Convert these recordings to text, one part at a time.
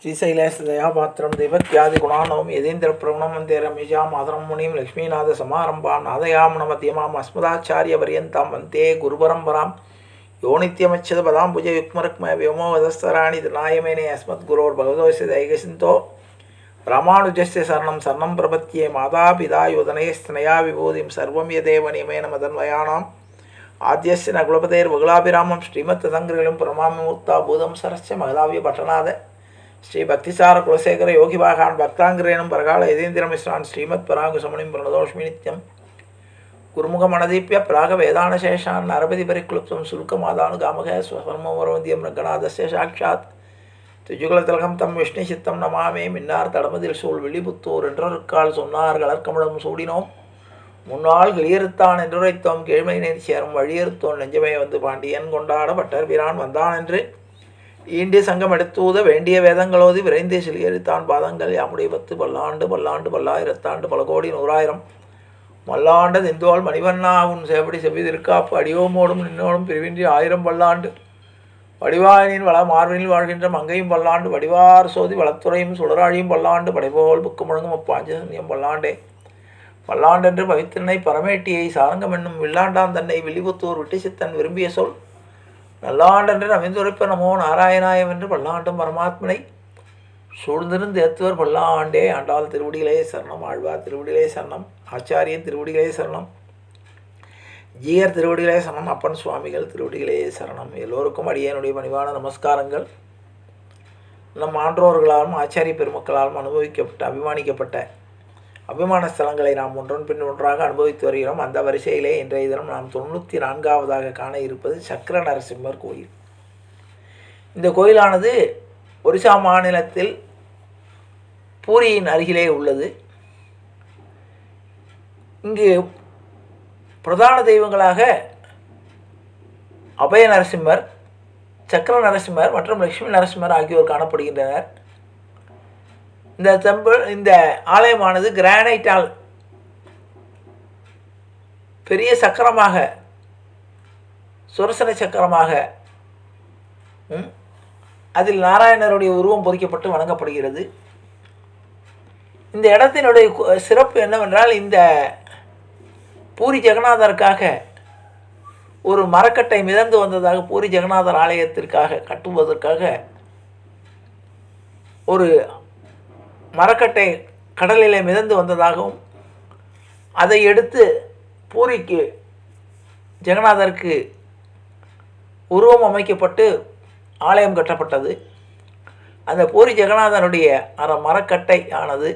श्रीशैलेशदयापात्रं देवत्यादिगुणानवं यतीन्द्रप्रवणं वन्दे रमेशां मातरं मुनिं लक्ष्मीनाथसमारम्भां नादयामनमध्यमाम् अस्मदाचार्यपर्यन्तां वन्दे गुरुपरम्परां यो नित्यमच्युतपदाम्बुजयुग्मरुक्मः व्योमवदस्तराणि तृणायमेने अस्मद्गुरोर्भगवतोऽस्य दैकसिन्तो रामानुजस्य शरणं शरणं प्रपद्ये मातापिता योधनयस्तनया विभूतिं सर्वं यदेव नियमेन मदन्वयानाम् आद्यस्य न कुलपतेर्बगुलाभिरामं श्रीमत्तदङ्ग्रिलं प्रणमामि मूर्ता भूतं सरस्य महदाव्य पठनाद श्री भक्तिसार कुलशेखर योगी भागान भक्तांग्रेणं परकाल यतीन्द्रमिश्रान् श्रीमत्पराङ्गुसमणिं प्रणतोष्मि नित्यं गुरुमुखमणदीप्य प्राग वेदानशेषान् नरपति परिक्लुप्तं शुल्कमादानुगामकः स्वधर्मवरवन्द्यं रङ्गनाथस्य साक्षात् துஜுகுலத்திலகம் தம் விஷ்ணு சித்தம் நமாமே மின்னார் தடமதில் சூழ் விழிபுத்தூர் என்றொருக்கால் சொன்னார் கலர்கமலம் சூடினோம் முன்னாள் கிளியறுத்தான் என்றுரைத்தோம் கேழ்மை நேர் சேரும் வழியறுத்தோன் நெஞ்சமே வந்து பாண்டியன் கொண்டாட பட்டர் பிரான் வந்தான் என்று ஈண்டிய சங்கம் எடுத்தூத வேண்டிய வேதங்களோதி விரைந்தே சிலியரித்தான் பாதங்கள் யாமுடைய 10 பல்லாண்டு பல்லாண்டு பல்லாயிரத்தாண்டு பல கோடி நூறாயிரம் மல்லாண்ட திந்தோள் மணிவண்ணா உன் சேவடி செவ்விதிருக்காப்பு அடியோமோடும் நின்னோடும் பிரிவின்றி 1000 பல்லாண்டு வடிவாயனின் வள மார்பினில் வாழ்கின்ற மங்கையும் பல்லாண்டு வடிவார் சோதி வளத்துறையும் சுடராழியும் பல்லாண்டு படைபோல் புக்கு முழங்கும் அப்பாஞ்சசன்யம் பல்லாண்டே பல்லாண்டென்று பவித்திரனை பரமேட்டியை சாரங்கம் என்னும் வில்லாண்டான் தன்னை வில்லிபுத்தூர் விட்டு சித்தன் விரும்பிய சொல் நல்லாண்டென்று நவிந்துரைப்ப நமோ நாராயணாயம் என்று பல்லாண்டும் பரமாத்மனை சூழ்ந்திருந்து ஏத்துவர் பல்லாண்டே ஆண்டாள் திருவடிகளே சரணம் ஆழ்வார் திருவடிகளே சரணம் ஆச்சாரியன் திருவடிகளே சரணம் ஜீயர் திருவடிகளே சரணம் அப்பன் சுவாமிகள் திருவடிகளே சரணம் எல்லோருக்கும் அடியனுடைய பணிவான நமஸ்காரங்கள். நம் ஆன்றோர்களாலும் ஆச்சாரிய பெருமக்களாலும் அனுபவிக்கப்பட்ட அபிமான ஸ்தலங்களை நாம் ஒன்றன் பின் ஒன்றாக அனுபவித்து வருகிறோம். அந்த வரிசையிலே இன்றைய தினம் நாம் 94வது காண இருப்பது சக்கர நரசிம்மர் கோயில். இந்த கோயிலானது ஒரிசா மாநிலத்தில் பூரியின் அருகிலே உள்ளது. இங்கு பிரதான தெய்வங்களாக அபய நரசிம்மர், சக்கர நரசிம்மர் மற்றும் லட்சுமி நரசிம்மர் ஆகியோர் காணப்படுகின்றனர். இந்த ஆலயமானது கிரானைட்டால் பெரிய சக்கரமாக, சுரசன சக்கரமாக, அதில் நாராயணருடைய உருவம் பொறிக்கப்பட்டு வணங்கப்படுகிறது. இந்த இடத்தினுடைய சிறப்பு என்னவென்றால், இந்த பூரி ஜெகநாதருக்காக ஒரு மரக்கட்டை மிதந்து வந்ததாக, பூரி ஜெகநாதர் ஆலயத்திற்காக கட்டுவதற்காக ஒரு மரக்கட்டை கடலிலே மிதந்து வந்ததாகவும், அதை எடுத்து பூரிக்கு ஜெகநாதருக்கு உருவம் அமைக்கப்பட்டு ஆலயம் கட்டப்பட்டது. அந்த பூரி ஜெகநாதனுடைய மரக்கட்டை ஆனது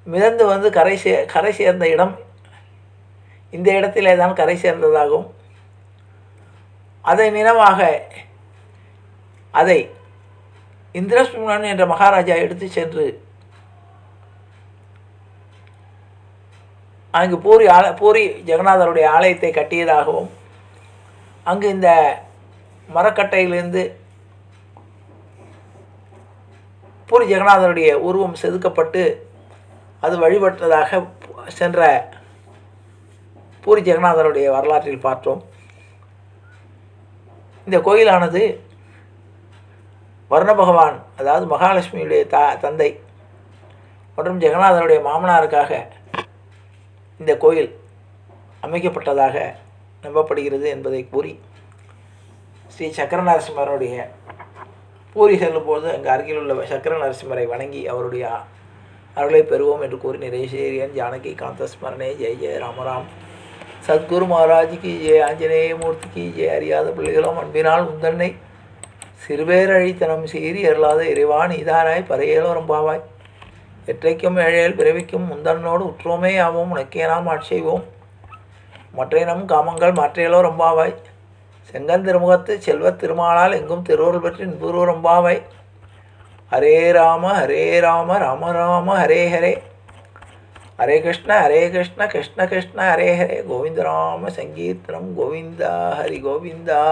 மிதந்து வந்து கரை சேர்ந்த இடம் இந்த இடத்திலே தான் கரை சேர்ந்ததாகவும், அதை நினைவாக அதை இந்திரஸ்மன் என்ற மகாராஜா எடுத்து சென்று அங்கு பூரி ஜெகநாதருடைய ஆலயத்தை கட்டியதாகவும், அங்கு இந்த மரக்கட்டையிலிருந்து பூரி ஜெகநாதருடைய உருவம் செதுக்கப்பட்டு அது வழிபட்டதாக சென்ற பூரி ஜெகநாதருடைய வரலாற்றில் பார்த்தோம். இந்த கோயிலானது வர்ண பகவான், அதாவது மகாலட்சுமியுடைய தந்தை மற்றும் ஜெகநாதருடைய மாமனாருக்காக இந்த கோயில் அமைக்கப்பட்டதாக நம்பப்படுகிறது என்பதை கூறி, ஸ்ரீ சக்கர நரசிம்மருடைய பூரி செல்லும்போது அங்கு அருகில் உள்ள சக்கர நரசிம்மரை வணங்கி அவருடைய அருளை பெறுவோம் என்று கூறி நிறைய செய்கிறேன். ஜானகி காந்தஸ்மரணே ஜெய ஜெய ராமராம். சத்குரு மகாராஜுக்கு ஜெய, ஆஞ்சநேய மூர்த்திக்கு ஜெய. அறியாத பிள்ளைகளும் அன்பினால் உந்தன்னை சிறுபேரழித்தனம் சீறி அருளாத இறைவான் இதானாய் பறையேலோரம் பாவாய். எற்றைக்கும் ஏழையில் பிறவிக்கும் முந்தன்னோடு உற்றோமே ஆவோம், உனக்கே நாம் ஆட்செய்வோம். மற்ற நம் காமங்கள் மாற்றையலோ ரம்பாவாய். செங்கன் திருமுகத்து செல்வத் திருமாலால் எங்கும் திருவருள் பெற்று இன்புரு ரம்பாவாய். ஹரே ராம ராம ராம ஹரே ஹரே, ஹரே கிருஷ்ண கிருஷ்ண கிருஷ்ண ஹரே ஹரே. கோவிந்த ராம சங்கீர்த்தனம் கோவிந்தா ஹரி கோவிந்தா.